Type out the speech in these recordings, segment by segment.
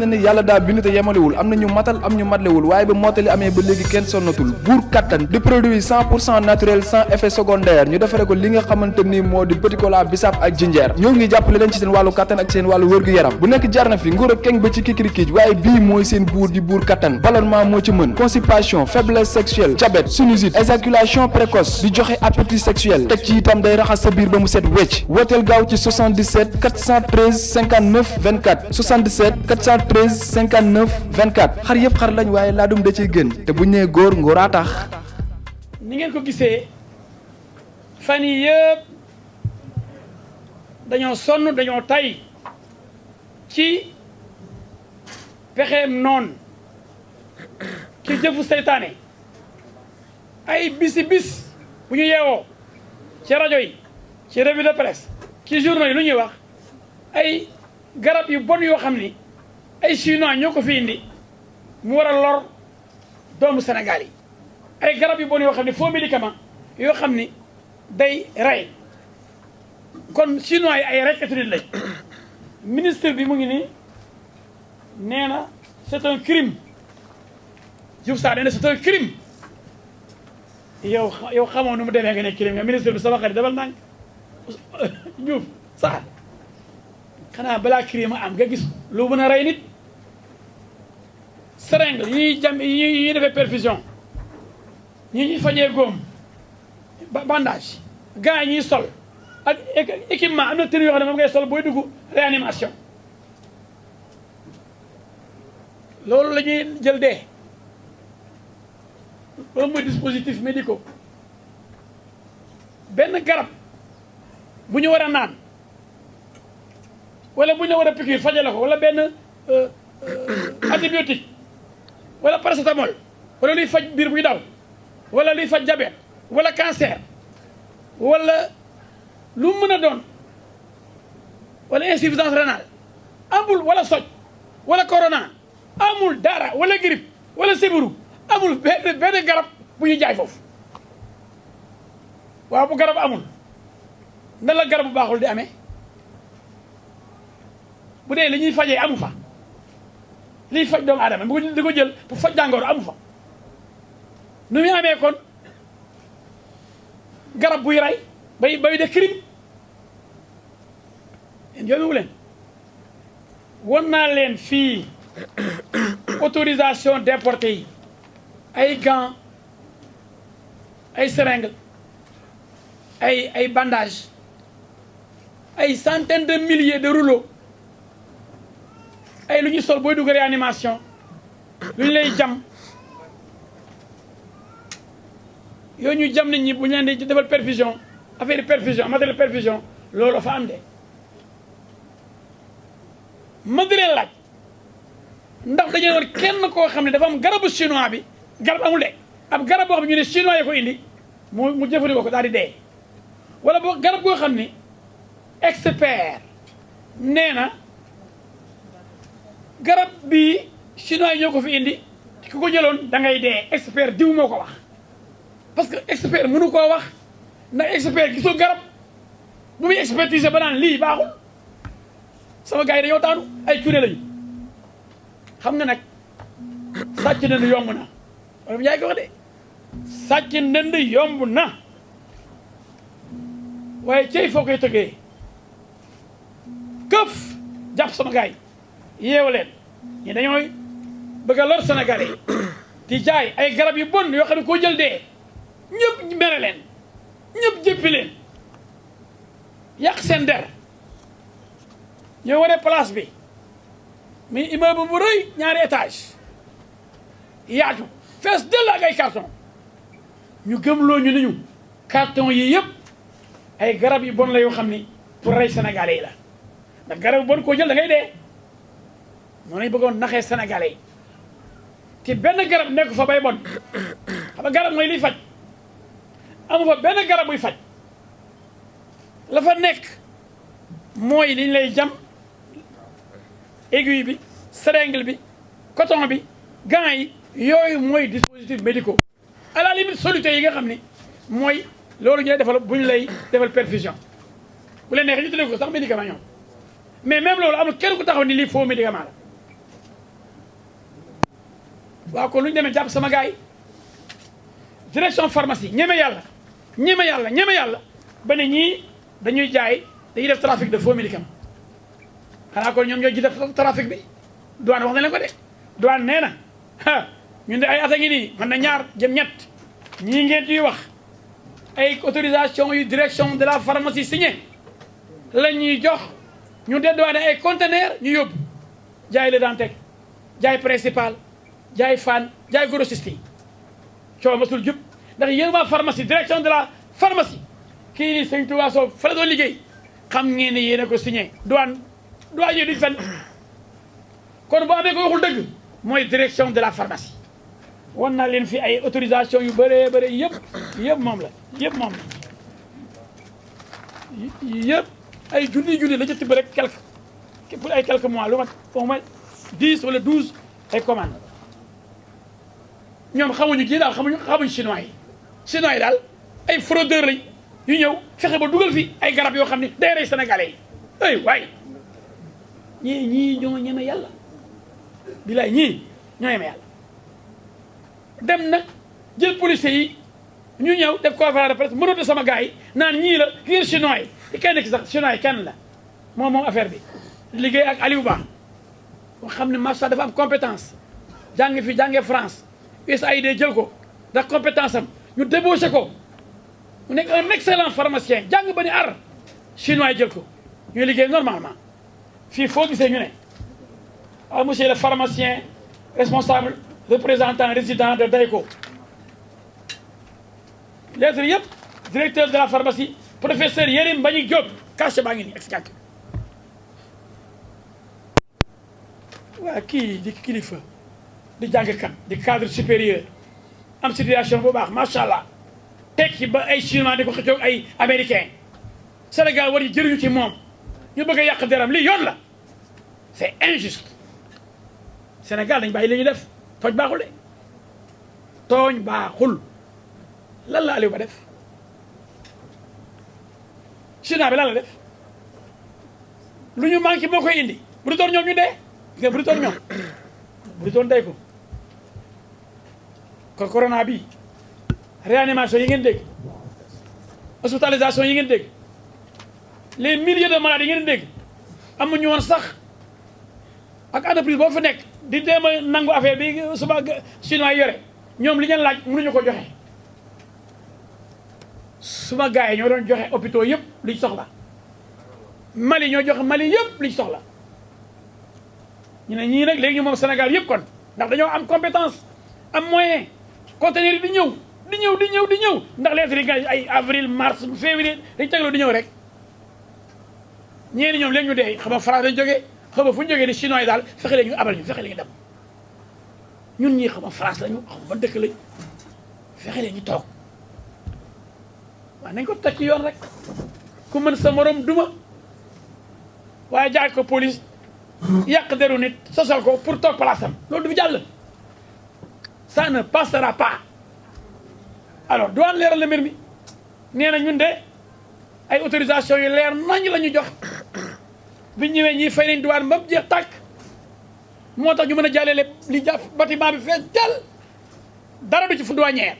ne ni yàlla daa bind te yemalewul am na ñu matal am ñu matlewul waaye ba mottali amee ba léegi kenn sonnatul buur kattan di produit 100% naturel sans effet secondaire ñu defare ko li nga xamante ni moo di petit cola bisaab ak jinjeer ñoo ngi jàppale leen ci seen wàllu kattan ak seen wàllu wërgu-yaram bu nekk jarna fi nguur ak keng ba ci kikirikiij waaye bii mooy seen buur di buur kattan ballonnement moo ci mën constipation faiblesse sexuelle diabète sinusite éjaculation précoce di joxe appétit sexuel teg ci itam day raxas sa biir ba mu set wecc wooteel gaaw ci 77 413 59 24 77 413 59 24 xar yëpp xar lañ waaye laadum da ciy gën te bu ñu nee góor ngóoraa tax. ni ngeen ko gisee fan yii yëpp dañoo sonn dañoo tay ci pexeem noon ci jëfu seytaane ay bisi bis bu ñu yeewoo ci rajo yi ci revue de presse ci journaux yi lu ñuy wax ay garab yu bon yoo xam ni ay chinois ñoo ko fi indi mu war a lor doomu Sénégal yi ay garab yu bon yoo xam ne faux médicament yoo xam ni day rey kon chinois yi ay reykatu nit lañ ministre bi mu ngi nii nee na c'est un crime Diouf Sarr nee na c'est un crime yow xamoo nu mu demee nga ne crime nga ministre bi sama xarit dabal nang Diouf Sarr xanaa balaa crime am nga gis lu mën a rey nit seringue yi ñuy jam yi ñuy defee perfusion ñi ñuy fajee góom bandage gants yi ñuy sol ak équipement am na tenue yoo xam ne moom ngay sol booy dugg réanimation loolu la ñuy jël dee loolu mooy dispositif médicaux benn garab bu ñu war a naan wala bu ñu la war a piqûre fajale ko wala benn antibiotique wala paracétamol wala luy faj biir buy daw wala luy faj diabète wala cancer wala lu mën a doon wala insuffisance rénale amul wala soj wala corona amul dara wala grippe wala sibiru amul benn garab bu ñu jaay foofu waaw bu garab amul na la garab bu baaxul di amee bu dee li ñuy fajee amu fa liy faj doomu aadama bu di ko jël pour faj jàngoro amu fa nu muy amee kon garab buy rey bay de crime yéen joomewu leen won naa leen fii autorisation d'importer yi ay gants ay seringue ay bandage ay centaines de milliers de rouleaux ay lu ñu sol booy dugg réanimation lu ñu lay jam yooyu ñu jam nit ñi bu ñu leen di defal perfusion affaire perfusion matériel perfusion loolu dafa am de ma di leen laaj ndax dañu war kenn koo xam ne dafa am garabu chinois bi garab amul de ab garab boo xam ne ñu ne chinois yi ko indi mu jëfandikoo ko daal di dee wala boo garab goo xam ni expert nee na garab bii chinois yi ñoo ko fi indi ku ko jëloon da ngay dee expert diw moo ko wax parce que expert mënu koo wax ndax expert gisul garab bu muy expertise ba naan lii baaxul sama gars yi dañoo taanu ay cuune lañu xam nga nag sàcc ndënd yomb na wala bu ñaay ko wax de sàcc ndënd yomb na waaye cey foo koy tëggee këf jàpp sama gars yi yeewu leen ñi dañooy bëgg a lor Sénégalais yi di jaay ay garab yu bon yoo xam ne koo jël dee ñëpp mere leen ñëpp jëppi leen yàq seen der ñoo waree place bi mais immeuble bu rëy ñaari étage yaatu fees dell ak ay carton ñu gëmloo ñu ni ñu carton yi yëpp ay garab yu bon la yoo xam ni pour rey Sénégalais yi la ndax garab yu bon koo jël da ngay dee noonu lañ bëggoon naxee Sénégalais yi te benn garab nekk fa bay bon xam nga garab mooy liy faj amu fa benn garab buy faj la fa nekk mooy liñ lay jam aiguille bi seringue bi coton bi gants yi yooyu mooy dispositifs médicaux à la limite soluté yi nga xam ni mooy loolu ñu lay defal bu ñu lay defal perfusion bu leen neexee ñu tuddee ko sax médicament ñoom mais même loolu amul kenn ku taxaw ni lii faux médicament la waaw kon lu ñu demee jàpp sama gars yi direction pharmacie ñeme yàlla ba ne ñii dañuy jaay dañuy def trafic de faux médicaments xanaa kon ñoom ñoo ji def trafic bi douane wax na leen ko de douane nee na ñun de ay at a ngi nii man na ñaar jëm ñett ñii ngeen ciy wax ay autorisation yu direction de la pharmacie signé la ñuy jox ñu dédouané ay conteneur ñu yóbbu jaay Le Dantec jaay principal jaay Fann jaay grossiste yi coow masul jub ndax yéen waa pharmacie direction de la pharmacie kii nii sëñ Touba Sow fa la doon liggéey xam ngeen ne yéen a ko signé douane yi duñ fen kon bu amee ko waxul dëgg mooy direction de la pharmacie wan naa leen fi ay autorisation yu bëree bëri yëpp moom la yëpp ay junni la jëtti ba rek pour ay quelques mois lu mat au moins 10 wala 12 ay commandes ñoom xamuñu kii daal xamuñu chinois yi daal ay fraudeurs lañ yu ñëw fexe ba dugal fi ay garab yoo xam ne day rey sénégalais yi ay waay ñii ñoo ñeme yàlla bilaay ñii ñoo ñeme yàlla dem nag jël policiers yi ñu ñëw def conférence de presse mënatu sama gars yi naan ñii la ngir chinois yi kenn ki sax chinois yi kenn la moom affaire bi liggéey ak Aliou Ba boo xam ne marsa dafa am compétence jàngee France USAID jël ko ndax compétence am ñu débauché ko mu nekk un excellent pharmacien jàng ba ni ar chinois yi jël ko ñuy liggéey normalement fii foo gisee ñu ne monsieur le pharmacien responsable représentant résident de Dayko lettre yëpp directeur de la pharmacie professeur Yérim Mbagnick Diop cachet baa ngi nii ex-cachet waa kii di kilifa di jàngkat di cadre supérieur am situation bu baax macha allah tekki ba ay chinois di ko xëccoog ay américain Sénégal war yi jëriñu ci moom ñu bëgg a yàq deram lii yoon la c'est injuste Sénégal dañ bàyyi li ñuy def tooñ baaxul de tooñ baaxul lan la Aliou Ba def chinois bi lan la def lu ñu manqué moo koy indi bu du doon ñoom ñu dee nga bu du doon ñoom bu du doon day ko kon corona bi réanimation yi ngeen dégg hospitalisation yi ngeen dégg les milliers de malades yi ngeen dégg amuñu woon sax ak entreprise boo fa nekk di dem a nangu affaire bi suba chinois yi yore ñoom li ngeen laaj mënuñu ko joxe suma gars yi ñoo doon joxe hôpitaux yëpp liñ soxla Mali ñoo joxe Mali yëpp liñ soxla ñu ne ñii nag léegi ñu moom Sénégal yëpp kon ndax dañoo am compétence am moyen conteneur yi di ñëw ndax lettre yi nga ay avril mars février dañ tegloo di ñëw rek ñeeni ñoom léegi ñu dee xam nga France dañ jógee xam nga fu ñu jógee di chinois yi daal fexe leen ñu abal ñu fexe leen ñu dem ñun ñii xam nga France lañu xam ban dëkk lañ fexe leen ñu toog waaw nañ ko teg ci yoon rek ku mën sa morom duma waaye jaay ko police yàq deru nit sosal ko pour toog place am loolu du jàll ça ne passera pas alors douane leeral na mbir mi nee na ñun de ay autorisation yu leer nañ la ñu jox bi ñëwee ñii fay nañ douane ba mu jeex tàkk moo tax ñu mën a jàllale li jàpp bâtiment bi fees dell dara du ci fu douanière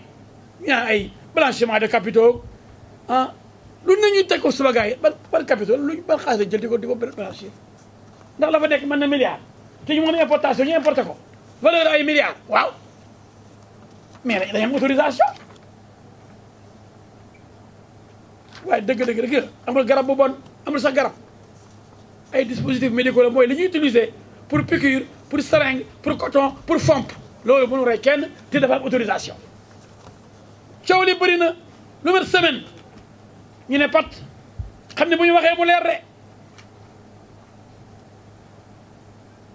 ñaa ay blanchiment de capitaux lu ne ñu teg ko suba gars yi ban capitaux ban xaalis lañ jël di ko blanchir ndax la fa nekk mën na milliard te ñu mën a importation ñu importé ko valeur ay milliards waaw mais dañu am autorisation waaye dëgg amul garab bu bon amul sax garab ay dispositifs médicaux la mooy li ñuy utiliser pour piqûre pour seringue pour coton pour pompe loolu mënu rey kenn te dafa am autorisation coow li bëri na lu mat semaine ñu ne pat xam ne bu ñu waxee mu leer de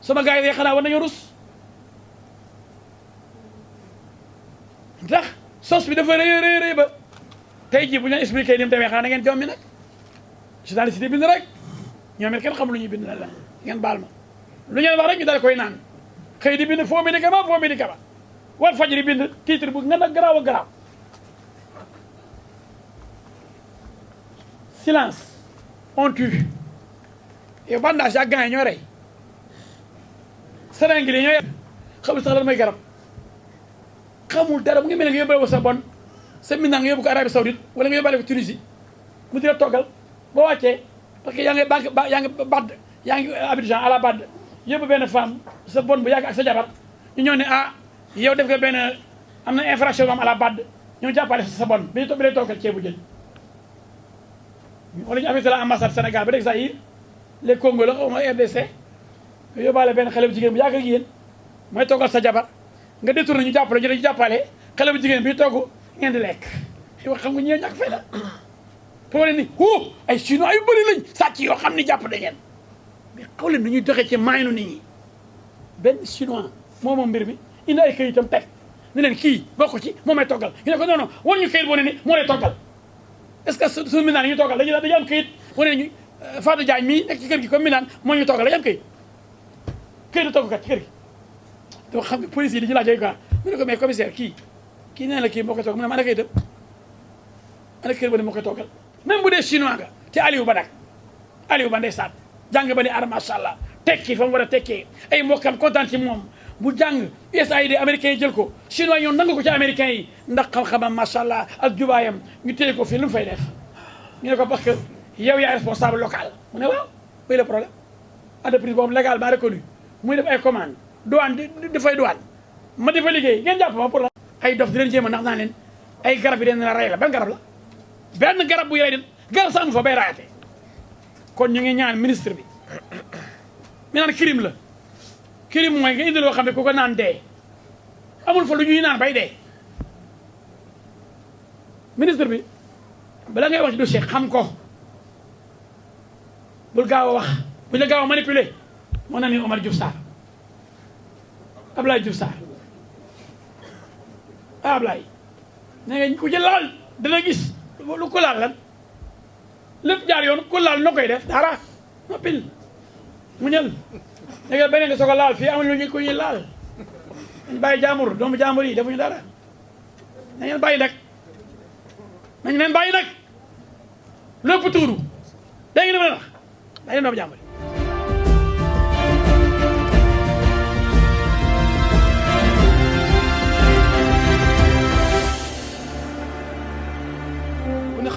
sama gars yi xanaa war nañu rus ndax sos bi dafa rëy ba tey jii bu ñu leen expliqué ni mu demee xanaa da ngeen jommi nag journaliste di bind rek ñoom it kenn xam lu ñuy bind la ngeen baal ma lu ñu wax rek ñu dal koy naan xëy di bind faux médicament war fajri bind titre bu nga nag garaaw a garaaw silence on tue yow bandage ak gants yi ñoo rey seringue yi ñooy xamul sax lan mooy garab xamul dara mu ngi mel ne nga yóbbale ko sa bon sa minaan nga yóbbu ko Arabie Saoudite wala nga yóbbaale ko Tunisie mu di la toggal boo wàccee parce que yaa ngi banque yaa ngi badd yaa ngi Abidjan à la badd yóbbu benn femme sa bon bu yàgg ak sa jabar ñu ñëw ne ah yow def nga benn am na infraction bu am à la badd ñoo jàppale sa bon bi lay toggal ceebu jën wala ñu affecté la ambassade Sénégal ba dégg sax yi les Congo la xaw ma RDC nga yóbbaale benn xale bu jigéen bu yàgg ak yéen mooy toggal sa jabar nga détourné ñu jàppale ñu dañu jàppale xale bu jigéen bi togg ngeen di lekk wax xam nga ñee ñàkk fay la pour wane ni ay chinois yu bëri lañ sàcc yoo xam ni jàpp da ngeen mais xaw leen dañuy doxee ci maaynu nit ñi benn chinois moom mbir mi indi ay këyitam teg ne leen kii bokk ci moo may toggal ñu ne ko non non wan ñu këyit boo ne ni moo lay toggal est-ce que suñu minaan yi ñu toggal dañu am këyit wane ñu Fatou Diagne mii nekk ci kër gi comme minaan moo ñu toggal dañu am këyit këyitu toggkat ci kër gi donc xam nga police yi dañu laaj ay quoi mu ne ko mais commissaire kii nee la kii moo koy toggal mu ne ma ana këyitam ana kër ba ne moo koy toggal même bu dee chinois nga te Aliou Ba nag Aliou Ba ndeysaan jàng ba ne ar macha allah tekki fa mu war a tekkee ay mbokkam kontaan ci moom bu jàng USAID américains yi jël ko chinois ñoo nangu ko ci américains yi ndax xam-xamam macha allah ak jubaayam ñu téye ko fii lu mu fay def ñu ne ko parce que yow yaay responsable local mu ne waaw mooy le problème entreprise boobu légalement reconnu muy def ay commande douane di fay douane ma di fa liggéey ngeen jàpp ma pour la ay dof di leen jéem a ndax naa leen ay garab yi den la rey la ban garab la benn garab bu rey den garab sa amu fa bay raayate kon ñu ngi ñaan ministre bi mi naan crime la crime mooy nga indi loo xam ne ku ko naan dee amul fa lu ñuy naan bay dee ministre bi bala ngay wax ci dossier xam ko bul gaaw a wax buñ la gaaw a manipuler moo na ni Omar Diouf Sarr Ablaye Diouf Sarr Ablaye ne nga ku ci laal dina gis lu ko laal lan lépp jaar yoon ku laal noo koy def dara noppil mu ñël léegi beneen nga soog a laal fii amuñu ñu ko ñuy laal dañ bàyyi jaamur doomu jaamur yi defuñu dara na ngeen bàyyi nag nañ leen bàyyi nag lépp tuuru dégg nga li ma wax bàyyi leen doomu jaamur yi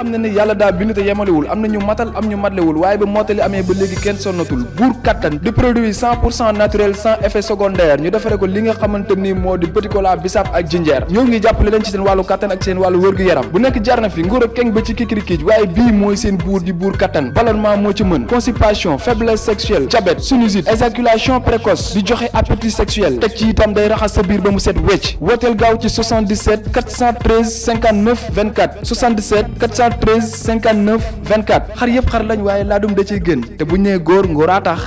xam ne ne yàlla daa bind te yemalewul am na ñu matal am ñu matlewul waaye ba mottali amee ba léegi kenn sonnatul buur kattan di produit 100% naturel sans effet secondaire ñu defare ko li nga xamante ni moo di petit cola bisaab ak jinjeer ñoo ngi jàppale leen ci seen wàllu kattan ak seen wàllu wërgu-yaram bu nekk jarna fi nguur ak keng ba ci kikirikiij waaye bii mooy seen buur di buur kattan ballonnement moo ci mën constipation faiblesse sexuelle diabète sinusite éjaculation précoce di joxe appétit sexuel teg ci itam day raxas sa biir ba mu set wecc wooteel gaaw ci 77 413 59 24 77 413 59 24 xar yëpp xar lañ waaye laadum da ciy gën te bu ñu nee góor ngóoraa tax